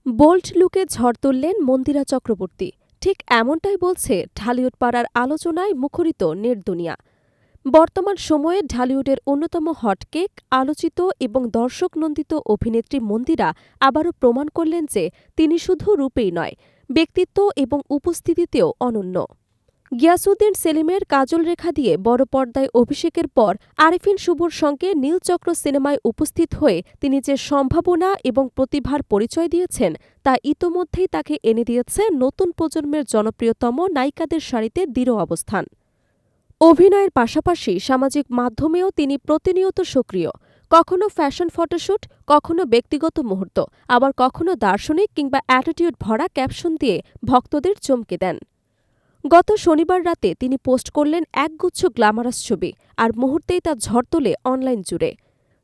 Bold লুকে ঝড় তুললেন মন্দিরা চক্রবর্তী। ঠিক এমনটাই বলছে ঢালিউড পাড়ার আলোচনায় মুখরিত নেট দুনিয়া। বর্তমান সময়ে ঢালিউডের অন্যতম হটকেক, আলোচিত এবং দর্শকনন্দিত অভিনেত্রী মন্দিরা আবারও প্রমাণ করলেন যে তিনি শুধু রূপেই নয়, ব্যক্তিত্ব এবং উপস্থিতিতেও অনন্য। গিয়াসউদ্দিন সেলিমের কাজল রেখা দিয়ে বড় পর্দায় অভিষেকের পর আরিফিন শুভর সঙ্গে নীলচক্র সিনেমায় উপস্থিত হয়ে তিনি যে সম্ভাবনা এবং প্রতিভার পরিচয় দিয়েছেন তা ইতোমধ্যেই তাকে এনে দিয়েছে নতুন প্রজন্মের জনপ্রিয়তম নায়িকাদের সারিতে দৃঢ় অবস্থান। অভিনয়ের পাশাপাশি সামাজিক মাধ্যমেও তিনি প্রতিনিয়ত সক্রিয়। কখনো ফ্যাশন ফটোশ্যুট, কখনো ব্যক্তিগত মুহূর্ত, আবার কখনো দার্শনিক কিংবা অ্যাটিটিউড ভরা ক্যাপশন দিয়ে ভক্তদের চমকে দেন। গত শনিবার রাতে তিনি পোস্ট করলেন একগুচ্ছ গ্ল্যামারাস ছবি, আর মুহূর্তেই তা ঝড় তোলে অনলাইন জুড়ে।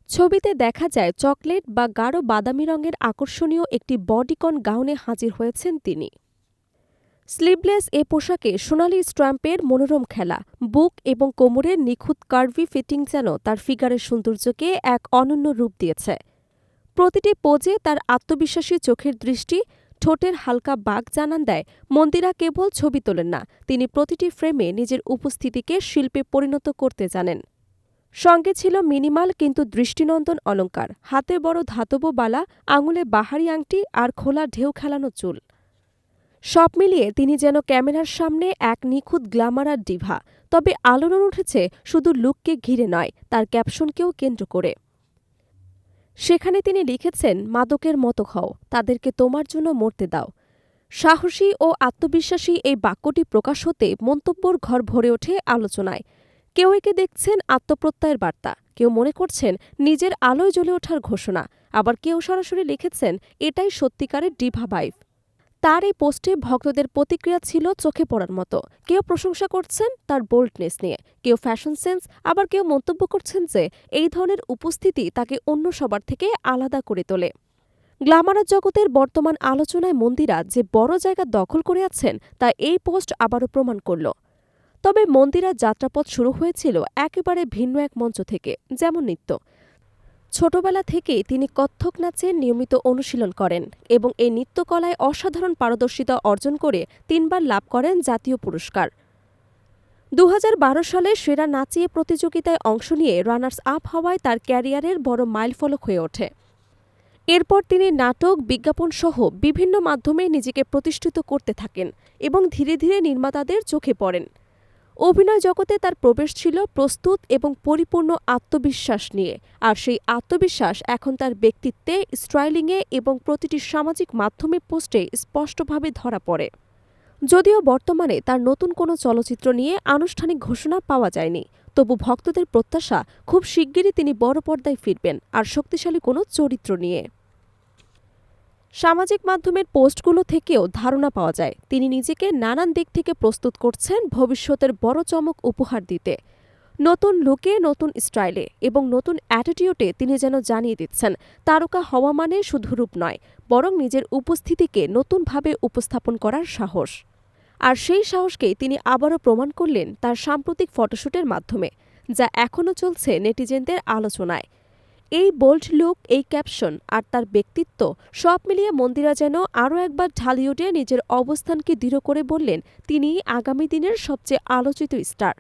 ছবিতে দেখা যায় চকলেট বা গাঢ় বাদামি রঙের আকর্ষণীয় একটি বডিকন গাউনে হাজির হয়েছেন তিনি। স্লিভলেস এ পোশাকে সোনালি স্ট্র্যাম্পের মনোরম খেলা, বুক এবং কোমরের নিখুঁত কার্ভি ফিটিং যেন তার ফিগারের সৌন্দর্যকে এক অনন্য রূপ দিয়েছে। প্রতিটি পোজে তার আত্মবিশ্বাসী চোখের দৃষ্টি, ঠোঁটের হালকা বাঁক জানান দেয় মন্দিরা কেবল ছবি তোলেন না, তিনি প্রতিটি ফ্রেমে নিজের উপস্থিতিকে শিল্পে পরিণত করতে জানেন। সঙ্গে ছিল মিনিমাল কিন্তু দৃষ্টিনন্দন অলংকার, হাতে বড় ধাতব বালা, আঙুলে বাহারি আংটি আর খোলা ঢেউ খেলানো চুল। সব মিলিয়ে তিনি যেন ক্যামেরার সামনে এক নিখুঁত গ্ল্যামারার ডিভা। তবে আলোড়ন উঠেছে শুধু লুককে ঘিরে নয়, তার ক্যাপশনকেও কেন্দ্র করে। সেখানে তিনি লিখেছেন, মাদকের মতো হও, তাদেরকে তোমার জন্য মরতে দাও। সাহসী ও আত্মবিশ্বাসী এই বাক্যটি প্রকাশ হতে মন্তব্যর ঘর ভরে ওঠে আলোচনায়। কেউ একে দেখছেন আত্মপ্রত্যয়ের বার্তা, কেউ মনে করছেন নিজের আলোয় জ্বলে ওঠার ঘোষণা, আবার কেউ সরাসরি লিখেছেন এটাই সত্যিকারের ডিভা ভাইব। তার এই পোস্টে ভক্তদের প্রতিক্রিয়া ছিল চোখে পড়ার মতো। কেউ প্রশংসা করছেন তার বোল্ডনেস নিয়ে, কেউ ফ্যাশন সেন্স, আবার কেউ মন্তব্য করছেন যে এই ধরনের উপস্থিতি তাকে অন্য সবার থেকে আলাদা করে তোলে। গ্ল্যামারাস জগতের বর্তমান আলোচনায় মন্দিরা যে বড় জায়গা দখল করে আছেন তা এই পোস্ট আবারও প্রমাণ করল। তবে মন্দিরার যাত্রাপথ শুরু হয়েছিল একেবারে ভিন্ন এক মঞ্চ থেকে, যেমন নৃত্য। ছোটবেলা থেকেই তিনি কত্থক নাচের নিয়মিত অনুশীলন করেন এবং এই নৃত্যকলায় অসাধারণ পারদর্শিতা অর্জন করে 3বার লাভ করেন জাতীয় পুরস্কার। 2012 সালে সেরা নাচিয়ে প্রতিযোগিতায় অংশ নিয়ে রানার্স আপ হওয়ায় তার ক্যারিয়ারের বড় মাইলফলক হয়ে ওঠে। এরপর তিনি নাটক, বিজ্ঞাপনসহ বিভিন্ন মাধ্যমে নিজেকে প্রতিষ্ঠিত করতে থাকেন এবং ধীরে ধীরে নির্মাতাদের চোখে পড়েন। অভিনয় জগতে তার প্রবেশ ছিল প্রস্তুত এবং পরিপূর্ণ আত্মবিশ্বাস নিয়ে, আর সেই আত্মবিশ্বাস এখন তার ব্যক্তিত্বে, স্টাইলিংয়ে এবং প্রতিটি সামাজিক মাধ্যমে পোস্টে স্পষ্টভাবে ধরা পড়ে। যদিও বর্তমানে তার নতুন কোনো চলচ্চিত্র নিয়ে আনুষ্ঠানিক ঘোষণা পাওয়া যায়নি, তবু ভক্তদের প্রত্যাশা খুব শিগগিরই তিনি বড় পর্দায় ফিরবেন, আর শক্তিশালী কোনো চরিত্র নিয়ে। সামাজিক মাধ্যমের পোস্টগুলো থেকেও ধারণা পাওয়া যায় তিনি নিজেকে নানান দিক থেকে প্রস্তুত করছেন ভবিষ্যতের বড় চমক উপহার দিতে। নতুন লুকে, নতুন স্টাইলে এবং নতুন অ্যাটিটিউডে তিনি যেন জানিয়ে দিচ্ছেন তারকা হওয়া মানে শুধু রূপ নয়, বরং নিজের উপস্থিতিকে নতুনভাবে উপস্থাপন করার সাহস। আর সেই সাহসকেই তিনি আবারও প্রমাণ করলেন তার সাম্প্রতিক ফটোশ্যুটের মাধ্যমে, যা এখনও চলছে নেটিজেনদের আলোচনায়। এই বোল্ড লুক, এই ক্যাপশন আর তার ব্যক্তিত্ব সব মিলিয়ে মন্দিরা যেন আরও একবার ঢালিউডে নিজের অবস্থানকে দৃঢ় করে বললেন তিনিই আগামী দিনের সবচেয়ে আলোচিত স্টার।